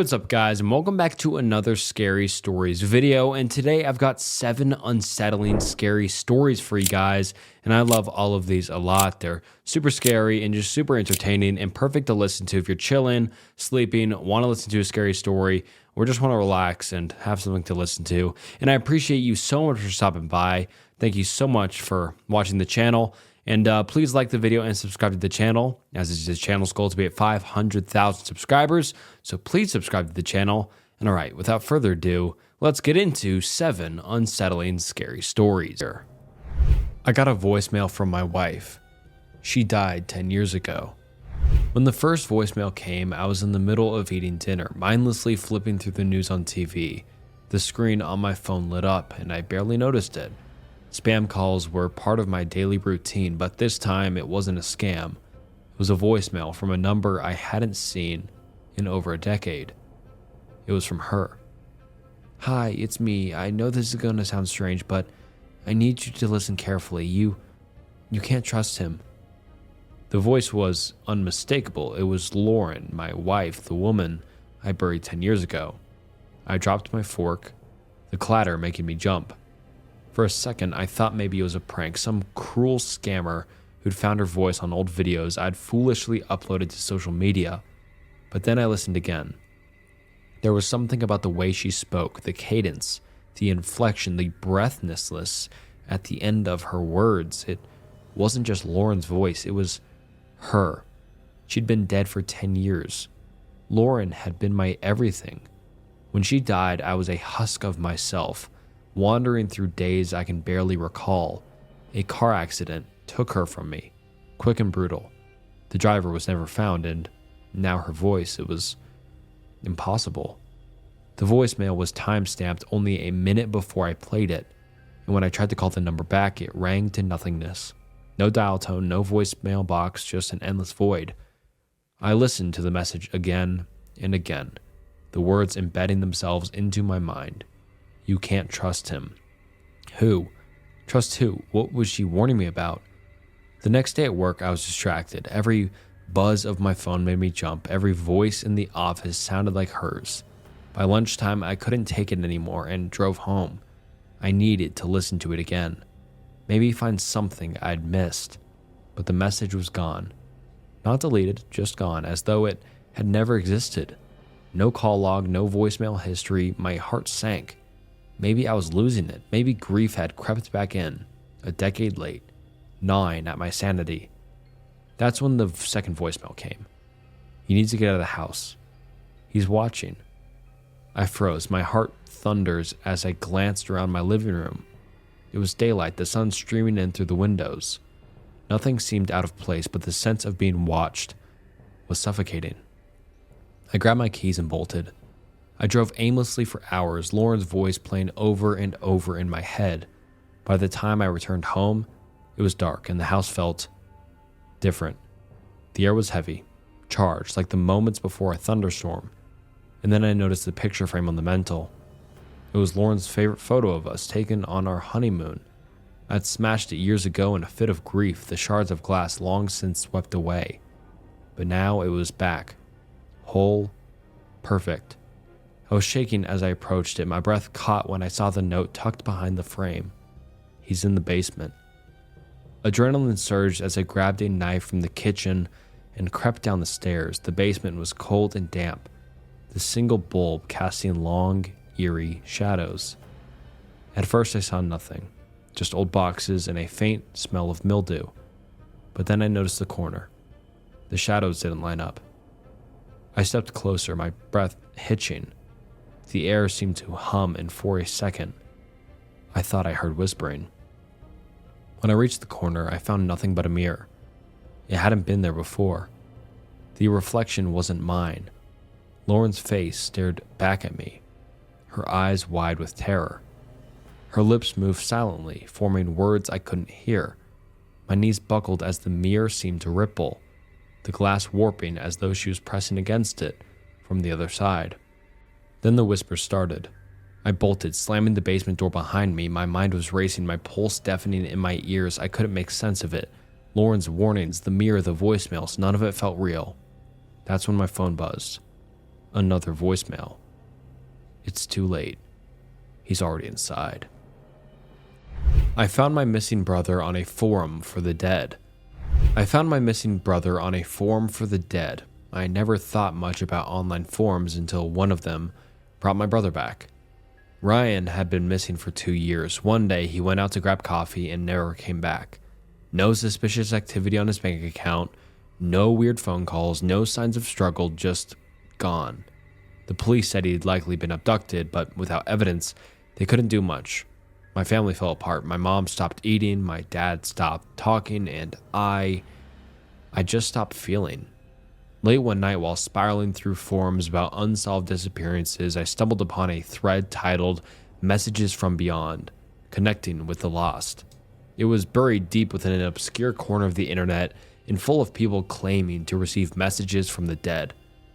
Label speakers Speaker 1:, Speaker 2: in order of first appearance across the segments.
Speaker 1: What's up guys, and welcome back to another Scary Stories video. And today I've got 7 unsettling scary stories for you guys, and I love all of these a lot. They're super scary and just super entertaining and perfect to listen to if you're chilling, sleeping, want to listen to a scary story, or just want to relax and have something to listen to. And I appreciate you so much for stopping by. Thank you so much for watching the channel. And please like the video and subscribe to the channel, as it's the channel's goal to be at 500,000 subscribers. So please subscribe to the channel. And all right, without further ado, let's get into 7 unsettling scary stories. I got a voicemail from my wife. She died 10 years ago. When the first voicemail came, I was in the middle of eating dinner, mindlessly flipping through the news on TV. The screen on my phone lit up, and I barely noticed it. Spam calls were part of my daily routine, but this time it wasn't a scam. It was a voicemail from a number I hadn't seen in over a decade. It was from her. "Hi, it's me. I know this is going to sound strange, but I need you to listen carefully. You can't trust him." The voice was unmistakable. It was Lauren, my wife, the woman I buried 10 years ago. I dropped my fork, the clatter making me jump. For a second, I thought maybe it was a prank, some cruel scammer who'd found her voice on old videos I'd foolishly uploaded to social media. But then I listened again. There was something about the way she spoke, the cadence, the inflection, the breathlessness at the end of her words. It wasn't just Lauren's voice, it was her. She'd been dead for 10 years. Lauren had been my everything. When she died, I was a husk of myself, wandering through days I can barely recall. A car accident took her from me, quick and brutal. The driver was never found, and now her voice, it was impossible. The voicemail was time-stamped only a minute before I played it, and when I tried to call the number back, it rang to nothingness. No dial tone, no voicemail box, just an endless void. I listened to the message again and again, the words embedding themselves into my mind. "You can't trust him." Who? Trust who? What was she warning me about? The next day at work, I was distracted. Every buzz of my phone made me jump. Every voice in the office sounded like hers. By lunchtime, I couldn't take it anymore and drove home. I needed to listen to it again. Maybe find something I'd missed. But the message was gone. Not deleted, just gone, as though it had never existed. No call log, no voicemail history. My heart sank. Maybe I was losing it. Maybe grief had crept back in, a decade late, gnawing at my sanity. That's when the second voicemail came. "You need to get out of the house. He's watching." I froze. My heart thunders as I glanced around my living room. It was daylight, the sun streaming in through the windows. Nothing seemed out of place, but the sense of being watched was suffocating. I grabbed my keys and bolted. I drove aimlessly for hours, Lauren's voice playing over and over in my head. By the time I returned home, it was dark and the house felt different. The air was heavy, charged, like the moments before a thunderstorm. And then I noticed the picture frame on the mantel. It was Lauren's favorite photo of us, taken on our honeymoon. I'd smashed it years ago in a fit of grief, the shards of glass long since swept away. But now it was back, whole, perfect. I was shaking as I approached it. My breath caught when I saw the note tucked behind the frame. "He's in the basement." Adrenaline surged as I grabbed a knife from the kitchen and crept down the stairs. The basement was cold and damp, the single bulb casting long, eerie shadows. At first I saw nothing, just old boxes and a faint smell of mildew. But then I noticed the corner. The shadows didn't line up. I stepped closer, my breath hitching. The air seemed to hum, and for a second, I thought I heard whispering. When I reached the corner, I found nothing but a mirror. It hadn't been there before. The reflection wasn't mine. Lauren's face stared back at me, her eyes wide with terror. Her lips moved silently, forming words I couldn't hear. My knees buckled as the mirror seemed to ripple, the glass warping as though she was pressing against it from the other side. Then the whispers started. I bolted, slamming the basement door behind me. My mind was racing, my pulse deafening in my ears. I couldn't make sense of it. Lauren's warnings, the mirror, the voicemails, none of it felt real. That's when my phone buzzed. Another voicemail. It's too late. He's already inside. I found my missing brother on a forum for the dead. I never thought much about online forums until one of them brought my brother back. Ryan had been missing for 2 years. One day he went out to grab coffee and never came back. No suspicious activity on his bank account, no weird phone calls, no signs of struggle, just gone. The police said he'd likely been abducted, but without evidence, they couldn't do much. My family fell apart. My mom stopped eating, my dad stopped talking, and I just stopped feeling. Late one night, while spiraling through forums about unsolved disappearances, I stumbled upon a thread titled Messages from Beyond, Connecting with the Lost. It was buried deep within an obscure corner of the internet and full of people claiming to receive messages from the dead.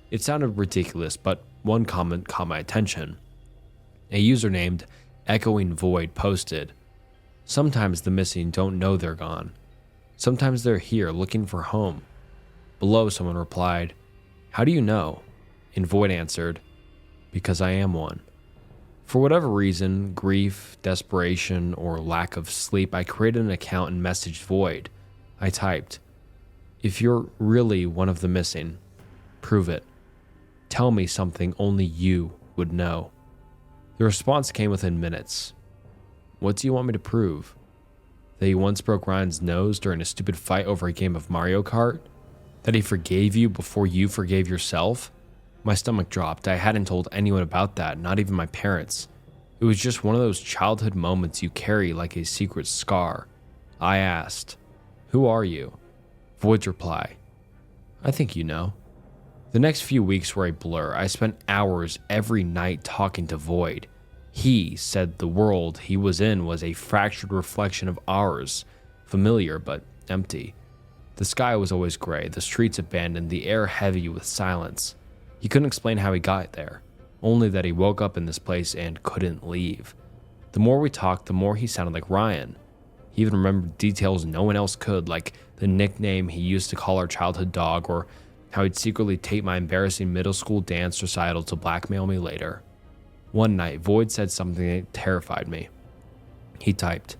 Speaker 1: It sounded ridiculous, but one comment caught my attention. A user named Echoing Void posted, "Sometimes the missing don't know they're gone. Sometimes they're here looking for home." Below, someone replied, "How do you know?" And Void answered, "Because I am one." For whatever reason, grief, desperation, or lack of sleep, I created an account and messaged Void. I typed, "If you're really one of the missing, prove it. Tell me something only you would know." The response came within minutes. "What do you want me to prove? That you once broke Ryan's nose during a stupid fight over a game of Mario Kart? That he forgave you before you forgave yourself?" My stomach dropped. I hadn't told anyone about that, not even my parents. It was just one of those childhood moments you carry like a secret scar. I asked, "Who are you?" Void's reply, "I think you know." The next few weeks were a blur. I spent hours every night talking to Void. He said the world he was in was a fractured reflection of ours, familiar but empty. The sky was always gray, the streets abandoned, the air heavy with silence. He couldn't explain how he got there, only that he woke up in this place and couldn't leave. The more we talked, the more he sounded like Ryan. He even remembered details no one else could, like the nickname he used to call our childhood dog, or how he'd secretly tape my embarrassing middle school dance recital to blackmail me later. One night, Void said something that terrified me. He typed,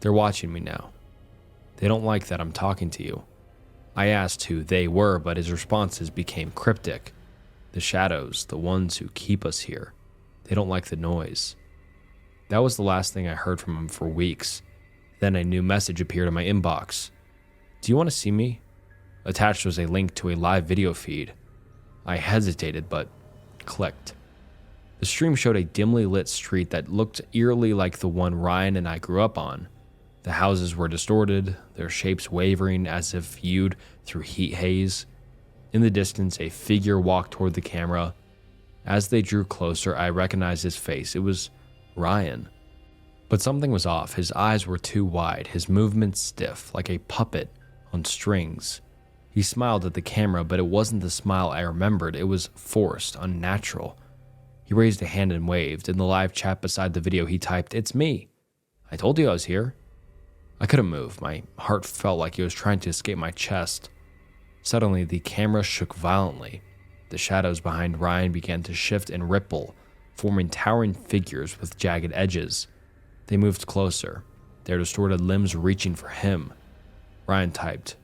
Speaker 1: "They're watching me now. They don't like that I'm talking to you." I asked who they were, but his responses became cryptic. "The shadows, the ones who keep us here. They don't like the noise." That was the last thing I heard from him for weeks. Then a new message appeared in my inbox. "Do you want to see me?" Attached was a link to a live video feed. I hesitated, but clicked. The stream showed a dimly lit street that looked eerily like the one Ryan and I grew up on. The houses were distorted, their shapes wavering as if viewed through heat haze. In the distance, a figure walked toward the camera. As they drew closer, I recognized his face. It was Ryan. But something was off. His eyes were too wide, his movements stiff, like a puppet on strings. He smiled at the camera, but it wasn't the smile I remembered. It was forced, unnatural. He raised a hand and waved. In the live chat beside the video, he typed, "It's me. I told you I was here." I couldn't move. My heart felt like it was trying to escape my chest. Suddenly, the camera shook violently. The shadows behind Ryan began to shift and ripple, forming towering figures with jagged edges. They moved closer, their distorted limbs reaching for him. Ryan typed,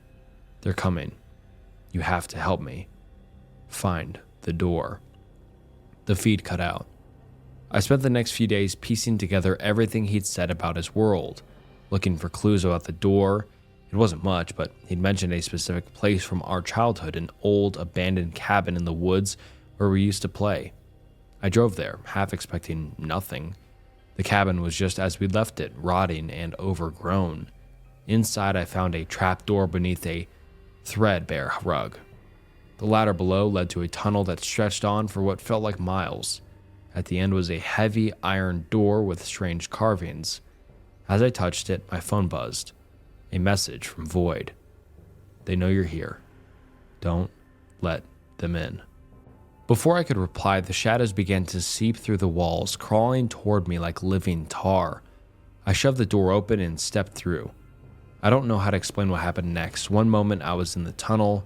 Speaker 1: "They're coming. You have to help me. Find the door." The feed cut out. I spent the next few days piecing together everything he'd said about his world, looking for clues about the door. It wasn't much, but he'd mentioned a specific place from our childhood, an old abandoned cabin in the woods where we used to play. I drove there, half expecting nothing. The cabin was just as we'd left it, rotting and overgrown. Inside, I found a trapdoor beneath a threadbare rug. The ladder below led to a tunnel that stretched on for what felt like miles. At the end was a heavy iron door with strange carvings. As I touched it, my phone buzzed. A message from Void. "They know you're here. Don't let them in." Before I could reply, the shadows began to seep through the walls, crawling toward me like living tar. I shoved the door open and stepped through. I don't know how to explain what happened next. One moment I was in the tunnel,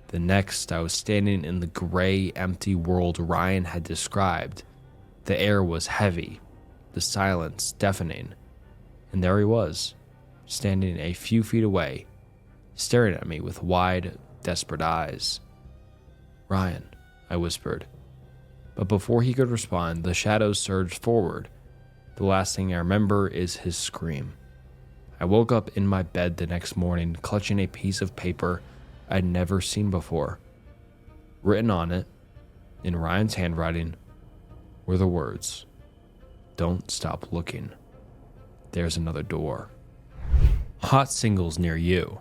Speaker 1: The next, I was standing in the gray, empty world Ryan had described. The air was heavy, the silence deafening, and there he was, standing a few feet away, staring at me with wide, desperate eyes. "Ryan," I whispered. But before he could respond, the shadows surged forward. The last thing I remember is his scream. I woke up in my bed the next morning, clutching a piece of paper I'd never seen before. Written on it, in Ryan's handwriting, were the words, "Don't stop looking. There's another door." Hot singles near you.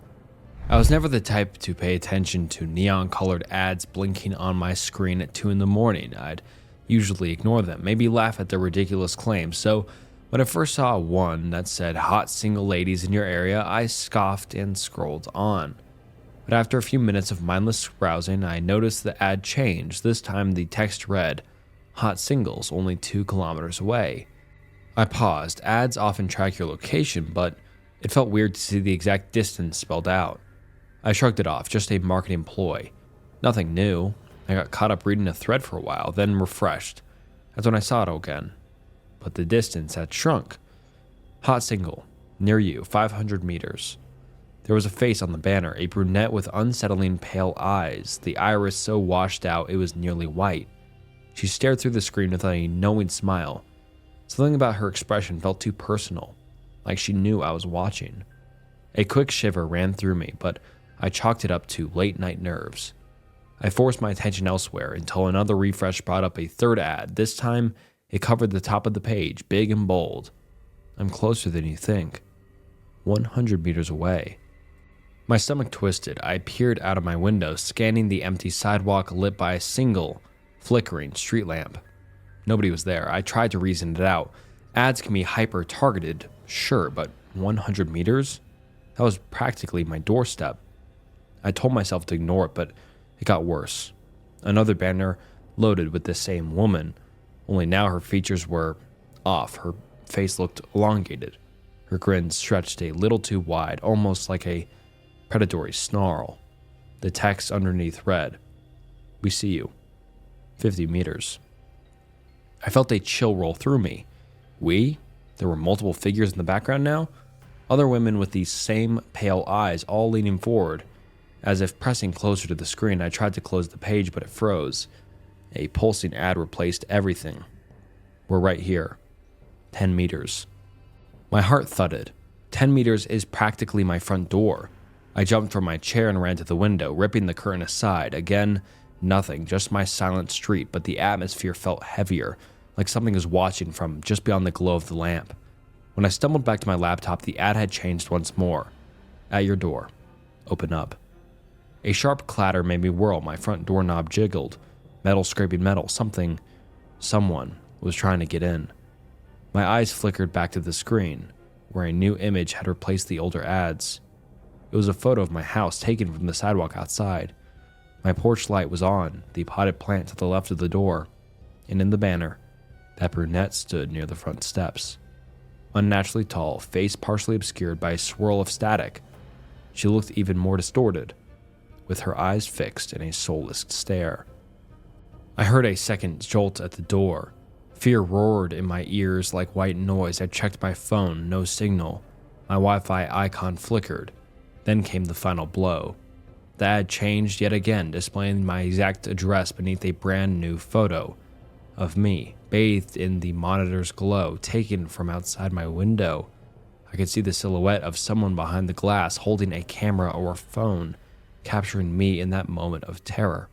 Speaker 1: I was never the type to pay attention to neon-colored ads blinking on my screen at 2 in the morning. I'd usually ignore them, maybe laugh at their ridiculous claims. So when I first saw one that said "hot single ladies in your area," I scoffed and scrolled on. But after a few minutes of mindless browsing, I noticed the ad changed. This time the text read, "Hot singles, only 2 kilometers away." I paused. Ads often track your location, but it felt weird to see the exact distance spelled out. I shrugged it off, just a marketing ploy. Nothing new. I got caught up reading a thread for a while, then refreshed. That's when I saw it again. But the distance had shrunk. "Hot single, near you, 500 meters. There was a face on the banner, a brunette with unsettling pale eyes, the iris so washed out it was nearly white. She stared through the screen with a knowing smile. Something about her expression felt too personal, like she knew I was watching. A quick shiver ran through me, but I chalked it up to late-night nerves. I forced my attention elsewhere until another refresh brought up a third ad. This time, it covered the top of the page, big and bold. "I'm closer than you think. 100 meters away." My stomach twisted. I peered out of my window, scanning the empty sidewalk lit by a single, flickering street lamp. Nobody was there. I tried to reason it out. Ads can be hyper-targeted, sure, but 100 meters? That was practically my doorstep. I told myself to ignore it, but it got worse. Another banner loaded with the same woman, only now her features were off. Her face looked elongated. Her grin stretched a little too wide, almost like a predatory snarl. The text underneath read, "We see you. 50 meters." I felt a chill roll through me. We? There were multiple figures in the background now? Other women with these same pale eyes, all leaning forward. As if pressing closer to the screen, I tried to close the page, but it froze. A pulsing ad replaced everything. "We're right here. 10 meters. My heart thudded. 10 meters is practically my front door. I jumped from my chair and ran to the window, ripping the curtain aside. Again, nothing, just my silent street, but the atmosphere felt heavier, like something was watching from just beyond the glow of the lamp. When I stumbled back to my laptop, the ad had changed once more. "At your door. Open up." A sharp clatter made me whirl. My front doorknob jiggled. Metal scraping metal. Someone was trying to get in. My eyes flickered back to the screen, where a new image had replaced the older ads. It was a photo of my house taken from the sidewalk outside. My porch light was on, the potted plant to the left of the door, and in the banner, that brunette stood near the front steps. Unnaturally tall, face partially obscured by a swirl of static. She looked even more distorted, with her eyes fixed in a soulless stare. I heard a second jolt at the door. Fear roared in my ears like white noise. I checked my phone, no signal. My Wi-Fi icon flickered. Then came the final blow. The ad changed yet again, displaying my exact address beneath a brand new photo of me, bathed in the monitor's glow, taken from outside my window. I could see the silhouette of someone behind the glass holding a camera or a phone, capturing me in that moment of terror.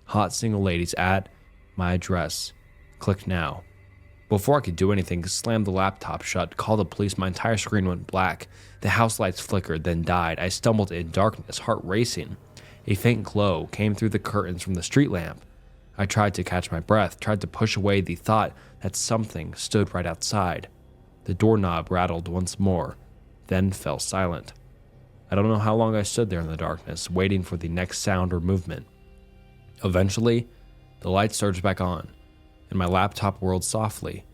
Speaker 1: "Hot single ladies at my address. Click now." Before I could do anything, slammed the laptop shut, called the police. My entire screen went black. The house lights flickered, then died. I stumbled in darkness, heart racing. A faint glow came through the curtains from the street lamp. I tried to catch my breath, tried to push away the thought that something stood right outside. The doorknob rattled once more, then fell silent. I don't know how long I stood there in the darkness, waiting for the next sound or movement. Eventually, the lights surged back on, and my laptop whirled softly.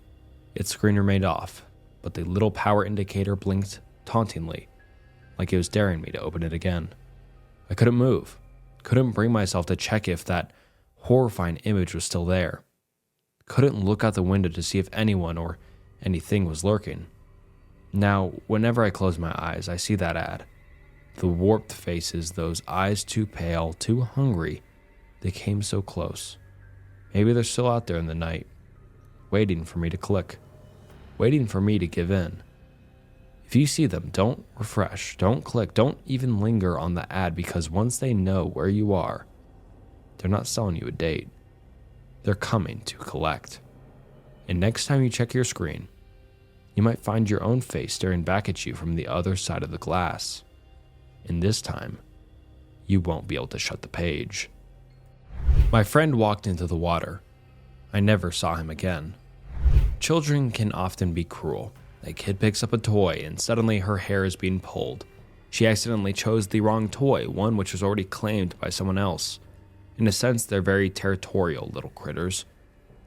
Speaker 1: Its screen remained off, but the little power indicator blinked tauntingly, like it was daring me to open it again. I couldn't move. Couldn't bring myself to check if that horrifying image was still there. Couldn't look out the window to see if anyone or anything was lurking. Now, whenever I close my eyes, I see that ad. The warped faces, those eyes too pale, too hungry. They came so close. Maybe they're still out there in the night, waiting for me to click, waiting for me to give in. If you see them, don't refresh, don't click, don't even linger on the ad, because once they know where you are, they're not selling you a date. They're coming to collect. And next time you check your screen, you might find your own face staring back at you from the other side of the glass. And this time, you won't be able to shut the page. My friend walked into the water. I never saw him again. Children can often be cruel. A kid picks up a toy and suddenly her hair is being pulled. She accidentally chose the wrong toy, one which was already claimed by someone else. In a sense, they're very territorial little critters.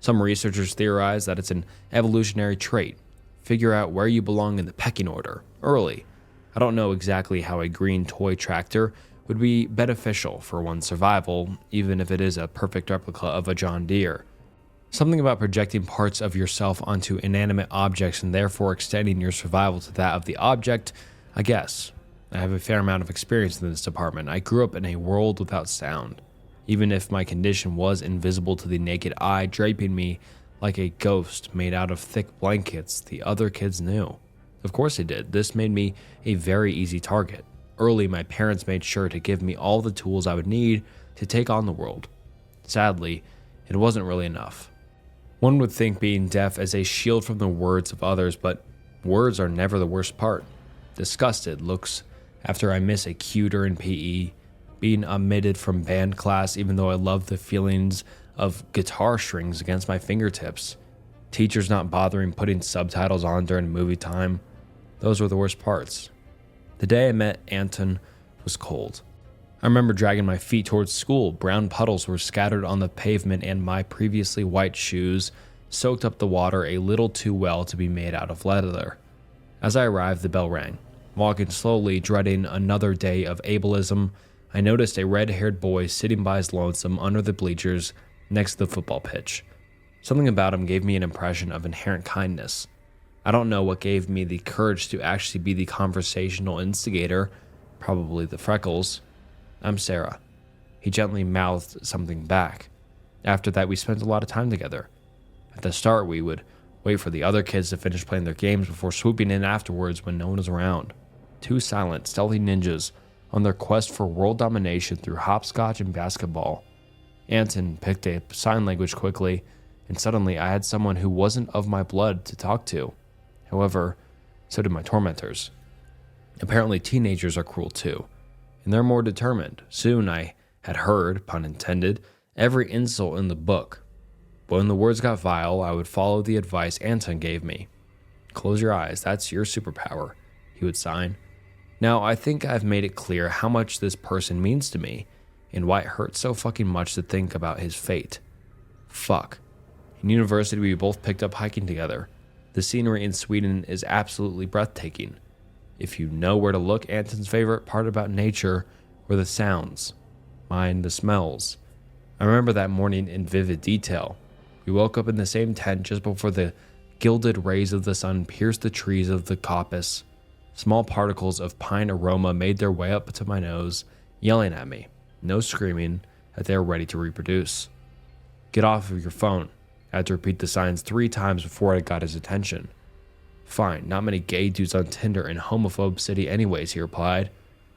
Speaker 1: Some researchers theorize that it's an evolutionary trait. Figure out where you belong in the pecking order early. I don't know exactly how a green toy tractor would be beneficial for one's survival, even if it is a perfect replica of a John Deere. Something about projecting parts of yourself onto inanimate objects and therefore extending your survival to that of the object, I guess. I have a fair amount of experience in this department. I grew up in a world without sound. Even if my condition was invisible to the naked eye, draping me like a ghost made out of thick blankets, the other kids knew. Of course they did. This made me a very easy target. Early, my parents made sure to give me all the tools I would need to take on the world. Sadly, it wasn't really enough. One would think being deaf as a shield from the words of others, but words are never the worst part. Disgusted looks after I miss a cuter in PE, being omitted from band class even though I love the feelings of guitar strings against my fingertips. Teachers not bothering putting subtitles on during movie time. Those were the worst parts. The day I met Anton was cold. I remember dragging my feet towards school. Brown puddles were scattered on the pavement and my previously white shoes soaked up the water a little too well to be made out of leather. As I arrived, the bell rang. Walking slowly, dreading another day of ableism, I noticed a red-haired boy sitting by his lonesome under the bleachers next to the football pitch. Something about him gave me an impression of inherent kindness. I don't know what gave me the courage to actually be the conversational instigator, probably the freckles. "I'm Sarah." He gently mouthed something back. After that, we spent a lot of time together. At the start, we would wait for the other kids to finish playing their games before swooping in afterwards when no one was around. Two silent, stealthy ninjas on their quest for world domination through hopscotch and basketball. Anton picked up sign language quickly, and suddenly I had someone who wasn't of my blood to talk to. However, so did my tormentors. Apparently teenagers are cruel too, and they're more determined. Soon I had heard, pun intended, every insult in the book. But when the words got vile, I would follow the advice Anton gave me. "Close your eyes, that's your superpower," he would sign. Now, I think I've made it clear how much this person means to me, and why it hurts so fucking much to think about his fate. Fuck. In university, we both picked up hiking together. The scenery in Sweden is absolutely breathtaking. If you know where to look, Anton's favorite part about nature were the sounds. Mine, the smells. I remember that morning in vivid detail. We woke up in the same tent just before the gilded rays of the sun pierced the trees of the coppice. Small particles of pine aroma made their way up to my nose, yelling at me. No screaming, that they were ready to reproduce. "Get off of your phone." I had to repeat the signs 3 times before I got his attention. "Fine, not many gay dudes on Tinder in homophobe city anyways," he replied,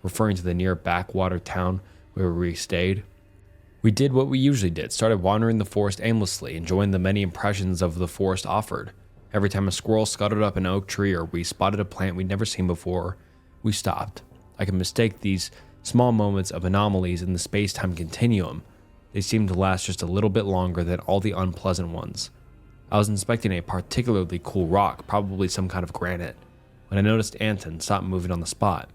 Speaker 1: referring to the near backwater town where we stayed. We did what we usually did, started wandering the forest aimlessly, enjoying the many impressions of the forest offered. Every time a squirrel scuttled up an oak tree or we spotted a plant we'd never seen before, we stopped. I could mistake these small moments of anomalies in the space-time continuum. They seemed to last just a little bit longer than all the unpleasant ones. I was inspecting a particularly cool rock, probably some kind of granite, when I noticed Anton stop moving on the spot.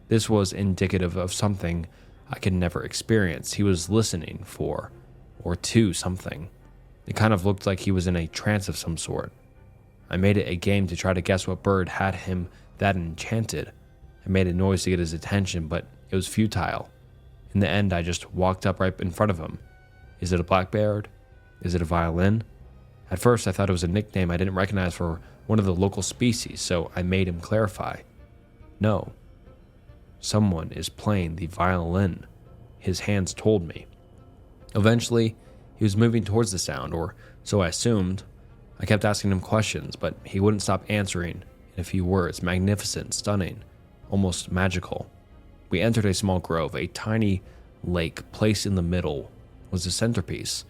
Speaker 1: This was indicative of something I could never experience. He was listening for, or to, something. It kind of looked like he was in a trance of some sort. I made it a game to try to guess what bird had him that enchanted. I made a noise to get his attention, but it was futile. In the end, I just walked up right in front of him. Is it a blackbird? Is it a violin? At first, I thought it was a nickname I didn't recognize for one of the local species, so I made him clarify. No. Someone is playing the violin, his hands told me. Eventually, he was moving towards the sound, or so I assumed. I kept asking him questions, but he wouldn't stop answering in a few words. Magnificent, stunning, almost magical. We entered a small grove. A tiny lake placed in the middle was the centerpiece,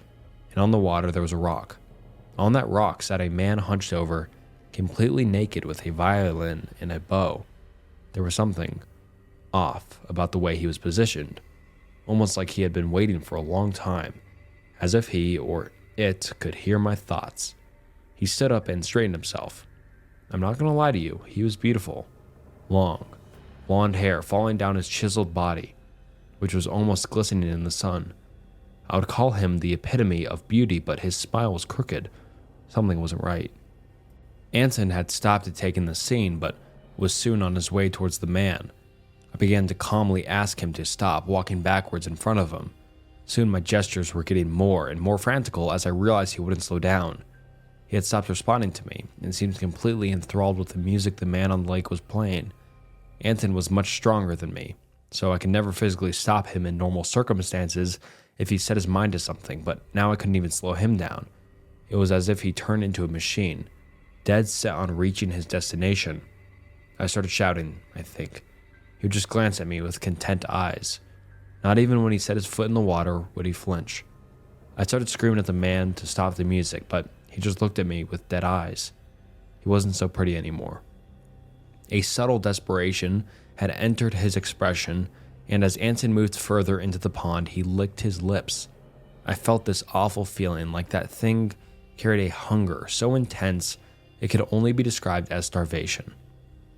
Speaker 1: and on the water there was a rock. On that rock sat a man hunched over, completely naked with a violin and a bow. There was something off about the way he was positioned, almost like he had been waiting for a long time, as if he or it could hear my thoughts. He stood up and straightened himself. I'm not going to lie to you, he was beautiful. Long, blonde hair falling down his chiseled body, which was almost glistening in the sun. I would call him the epitome of beauty, but his smile was crooked. Something wasn't right. Anton had stopped to take in the scene, but was soon on his way towards the man. I began to calmly ask him to stop, walking backwards in front of him. Soon my gestures were getting more and more frantical as I realized he wouldn't slow down. He had stopped responding to me and seemed completely enthralled with the music the man on the lake was playing. Anton was much stronger than me, so I could never physically stop him in normal circumstances if he set his mind to something, but now I couldn't even slow him down. It was as if he turned into a machine, dead set on reaching his destination. I started shouting, I think. He would just glance at me with content eyes. Not even when he set his foot in the water would he flinch. I started screaming at the man to stop the music, but he just looked at me with dead eyes. He wasn't so pretty anymore. A subtle desperation had entered his expression, and as Anton moved further into the pond, he licked his lips. I felt this awful feeling, like that thing carried a hunger so intense it could only be described as starvation.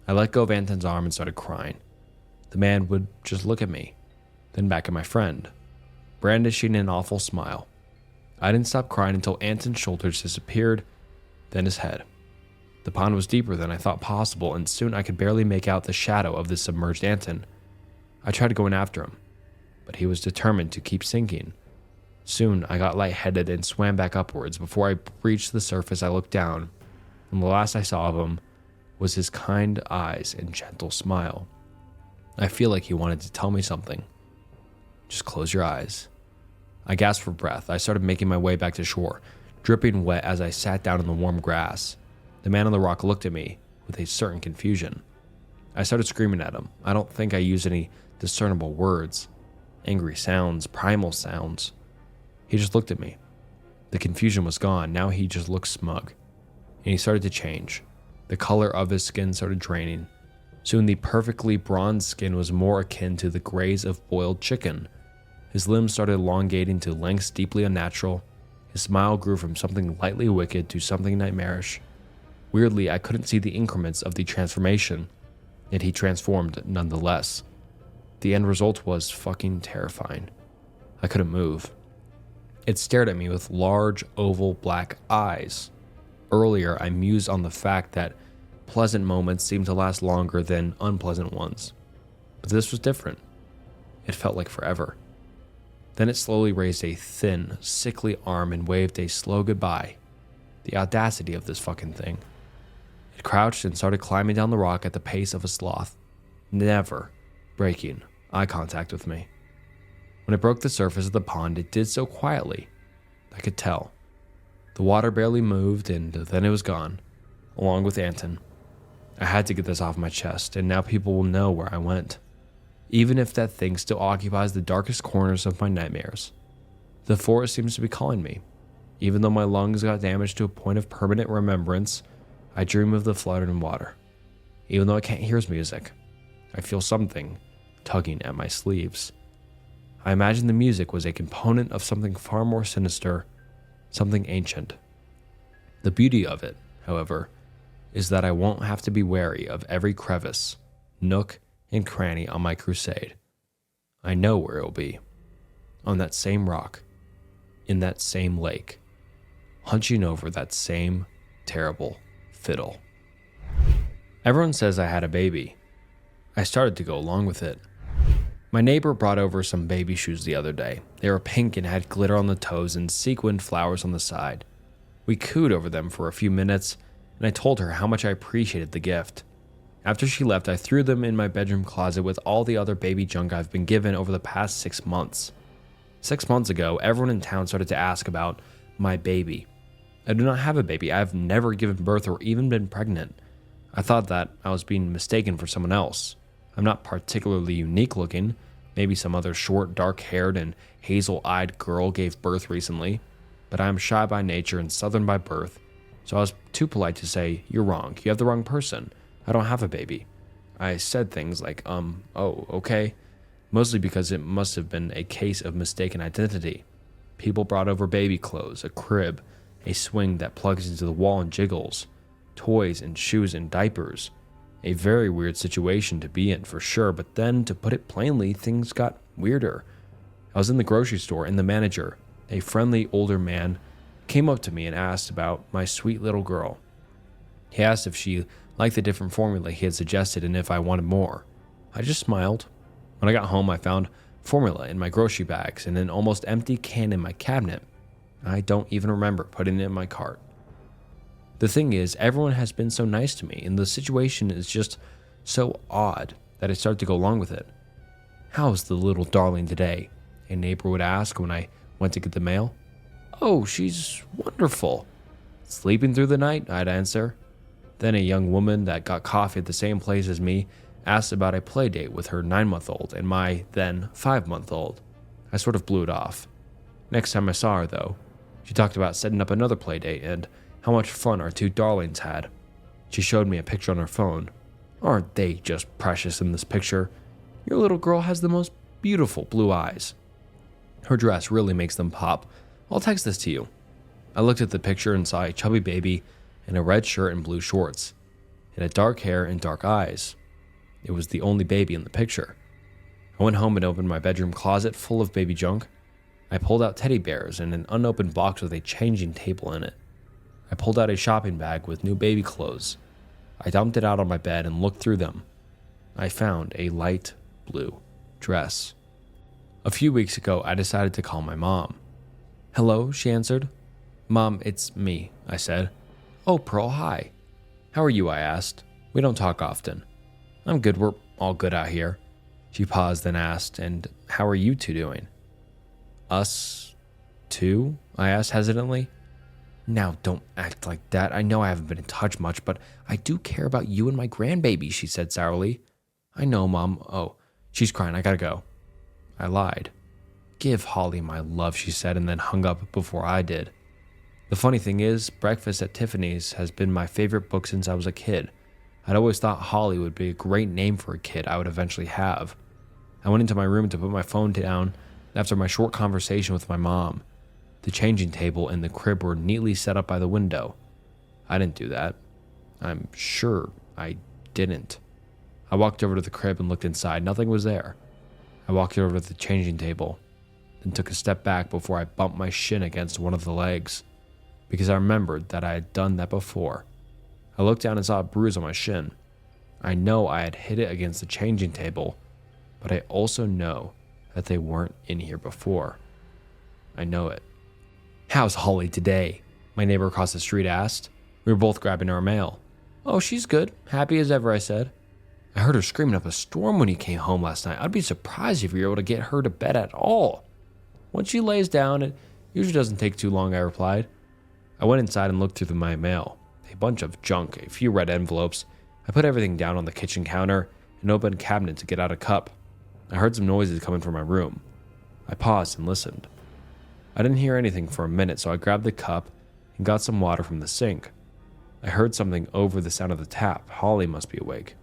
Speaker 1: I let go of Anton's arm and started crying. The man would just look at me, then back at my friend, brandishing an awful smile. I didn't stop crying until Anton's shoulders disappeared, then his head. The pond was deeper than I thought possible, and soon I could barely make out the shadow of the submerged Anton. I tried going after him, but he was determined to keep sinking. Soon I got lightheaded and swam back upwards. Before I reached the surface, I looked down, and the last I saw of him was his kind eyes and gentle smile. I feel like he wanted to tell me something. Just close your eyes. I gasped for breath. I started making my way back to shore, dripping wet as I sat down in the warm grass. The man on the rock looked at me with a certain confusion. I started screaming at him. I don't think I used any discernible words, angry sounds, primal sounds. He just looked at me. The confusion was gone. Now he just looked smug. And he started to change. The color of his skin started draining. Soon the perfectly bronzed skin was more akin to the grays of boiled chicken. His limbs started elongating to lengths deeply unnatural. His smile grew from something lightly wicked to something nightmarish. Weirdly, I couldn't see the increments of the transformation, yet he transformed nonetheless. The end result was fucking terrifying. I couldn't move. It stared at me with large, oval, black eyes. Earlier, I mused on the fact that pleasant moments seemed to last longer than unpleasant ones. But this was different. It felt like forever. Then it slowly raised a thin, sickly arm and waved a slow goodbye. The audacity of this fucking thing. It crouched and started climbing down the rock at the pace of a sloth, never breaking eye contact with me. When it broke the surface of the pond, it did so quietly. I could tell. The water barely moved, and then it was gone, along with Anton. I had to get this off my chest, and now people will know where I went. Even if that thing still occupies the darkest corners of my nightmares. The forest seems to be calling me. Even though my lungs got damaged to a point of permanent remembrance, I dream of the flood and water. Even though I can't hear his music, I feel something tugging at my sleeves. I imagine the music was a component of something far more sinister, something ancient. The beauty of it, however, is that I won't have to be wary of every crevice, nook, and cranny on my crusade. I know where it'll be. On that same rock, in that same lake, hunching over that same terrible fiddle. Everyone says I had a baby. I started to go along with it. My neighbor brought over some baby shoes the other day. They were pink and had glitter on the toes and sequined flowers on the side. We cooed over them for a few minutes, and I told her how much I appreciated the gift. After she left, I threw them in my bedroom closet with all the other baby junk I've been given over the past 6 months. 6 months ago, everyone in town started to ask about my baby. I do not have a baby. I have never given birth or even been pregnant. I thought that I was being mistaken for someone else. I'm not particularly unique looking. Maybe some other short, dark-haired, and hazel-eyed girl gave birth recently. But I am shy by nature and southern by birth, so I was too polite to say, "You're wrong. You have the wrong person. I don't have a baby." I said things like, oh, okay. Mostly because it must have been a case of mistaken identity. People brought over baby clothes, a crib, a swing that plugs into the wall and jiggles, toys and shoes and diapers. A very weird situation to be in for sure, but then, to put it plainly, things got weirder. I was in the grocery store and the manager, a friendly older man, came up to me and asked about my sweet little girl. He asked if she liked the different formula he had suggested and if I wanted more. I just smiled. When I got home, I found formula in my grocery bags and an almost empty can in my cabinet. I don't even remember putting it in my cart. The thing is, everyone has been so nice to me, and the situation is just so odd that I started to go along with it. "How's the little darling today?" a neighbor would ask when I went to get the mail. "Oh, she's wonderful." "Sleeping through the night?" I'd answer. Then a young woman that got coffee at the same place as me asked about a play date with her 9-month-old and my then 5-month-old. I sort of blew it off. Next time I saw her, though, she talked about setting up another play date and how much fun our two darlings had. She showed me a picture on her phone. "Aren't they just precious in this picture? Your little girl has the most beautiful blue eyes. Her dress really makes them pop. I'll text this to you." I looked at the picture and saw a chubby baby in a red shirt and blue shorts. It had dark hair and dark eyes. It was the only baby in the picture. I went home and opened my bedroom closet full of baby junk. I pulled out teddy bears and an unopened box with a changing table in it. I pulled out a shopping bag with new baby clothes. I dumped it out on my bed and looked through them. I found a light blue dress. A few weeks ago, I decided to call my mom. "Hello," she answered. "Mom, it's me," I said. "Oh, Pearl, hi." "How are you?" I asked. "We don't talk often." "I'm good, we're all good out here." She paused and asked, "And how are you two doing?" "Us too?" I asked hesitantly. "Now, don't act like that. I know I haven't been in touch much, but I do care about you and my grandbaby," she said sourly. "I know, Mom. Oh, she's crying. I gotta go." I lied. "Give Holly my love," she said, and then hung up before I did. The funny thing is, Breakfast at Tiffany's has been my favorite book since I was a kid. I'd always thought Holly would be a great name for a kid I would eventually have. I went into my room to put my phone down after my short conversation with my mom. The changing table and the crib were neatly set up by the window. I didn't do that. I'm sure I didn't. I walked over to the crib and looked inside. Nothing was there. I walked over to the changing table, then took a step back before I bumped my shin against one of the legs, because I remembered that I had done that before. I looked down and saw a bruise on my shin. I know I had hit it against the changing table, but I also know that they weren't in here before. I know it. "How's Holly today?" my neighbor across the street asked. We were both grabbing our mail. "Oh, she's good. Happy as ever," I said. "I heard her screaming up a storm when you came home last night. I'd be surprised if you were able to get her to bed at all." "Once she lays down, it usually doesn't take too long," I replied. I went inside and looked through my mail. A bunch of junk, a few red envelopes. I put everything down on the kitchen counter and opened a cabinet to get out a cup. I heard some noises coming from my room. I paused and listened. I didn't hear anything for a minute, so I grabbed the cup and got some water from the sink. I heard something over the sound of the tap. Holly must be awake.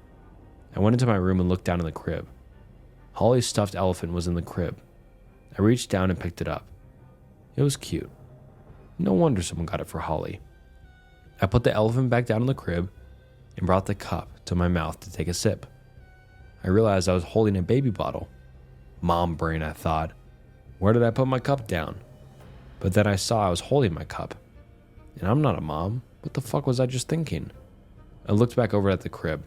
Speaker 1: I went into my room and looked down in the crib. Holly's stuffed elephant was in the crib. I reached down and picked it up. It was cute. No wonder someone got it for Holly. I put the elephant back down in the crib and brought the cup to my mouth to take a sip. I realized I was holding a baby bottle. Mom brain, I thought. Where did I put my cup down? But then I saw I was holding my cup. And I'm not a mom. What the fuck was I just thinking? I looked back over at the crib.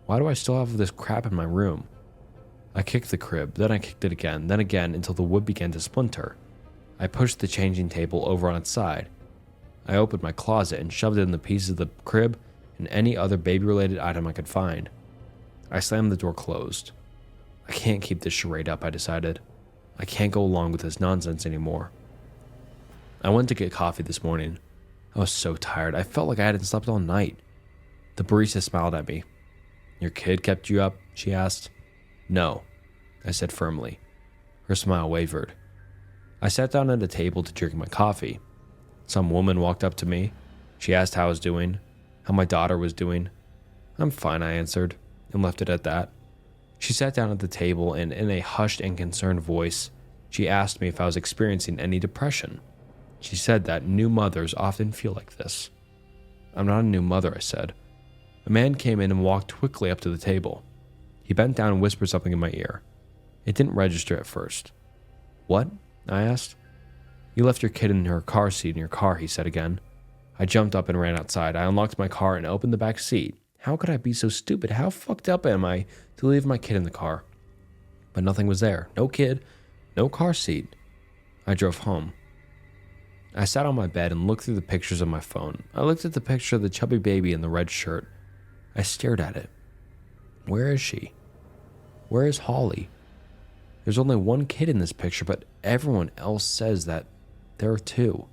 Speaker 1: Why do I still have this crap in my room? I kicked the crib, then I kicked it again, then again until the wood began to splinter. I pushed the changing table over on its side. I opened my closet and shoved in the pieces of the crib and any other baby-related item I could find. I slammed the door closed. I can't keep this charade up, I decided. I can't go along with this nonsense anymore. I went to get coffee this morning. I was so tired. I felt like I hadn't slept all night. The barista smiled at me. "Your kid kept you up?" she asked. "No," I said firmly. Her smile wavered. I sat down at a table to drink my coffee. Some woman walked up to me. She asked how I was doing, how my daughter was doing. "I'm fine," I answered, and left it at that. She sat down at the table and in a hushed and concerned voice, she asked me if I was experiencing any depression. She said that new mothers often feel like this. "I'm not a new mother," I said. A man came in and walked quickly up to the table. He bent down and whispered something in my ear. It didn't register at first. "What?" I asked. "You left your kid in her car seat in your car," he said again. I jumped up and ran outside. I unlocked my car and opened the back seat. How could I be so stupid? How fucked up am I to leave my kid in the car? But nothing was there. No kid, no car seat. I drove home. I sat on my bed and looked through the pictures on my phone. I looked at the picture of the chubby baby in the red shirt. I stared at it. Where is she? Where is Holly? There's only one kid in this picture, but everyone else says that there are two.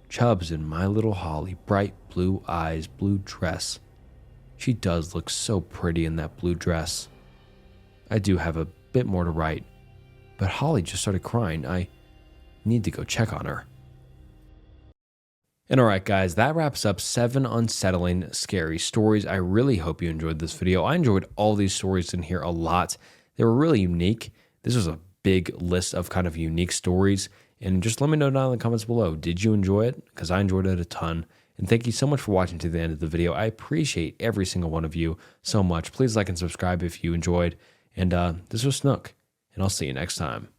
Speaker 1: Chubbs and my little Holly, bright blue eyes, blue dress. She does look so pretty in that blue dress. I do have a bit more to write, but Holly just started crying. I need to go check on her. And alright guys, that wraps up 7 unsettling, scary stories. I really hope you enjoyed this video. I enjoyed all these stories in here a lot. They were really unique. This was a big list of kind of unique stories. And just let me know down in the comments below, did you enjoy it? Because I enjoyed it a ton. And thank you so much for watching to the end of the video. I appreciate every single one of you so much. Please like and subscribe if you enjoyed. And this was Snook, and I'll see you next time.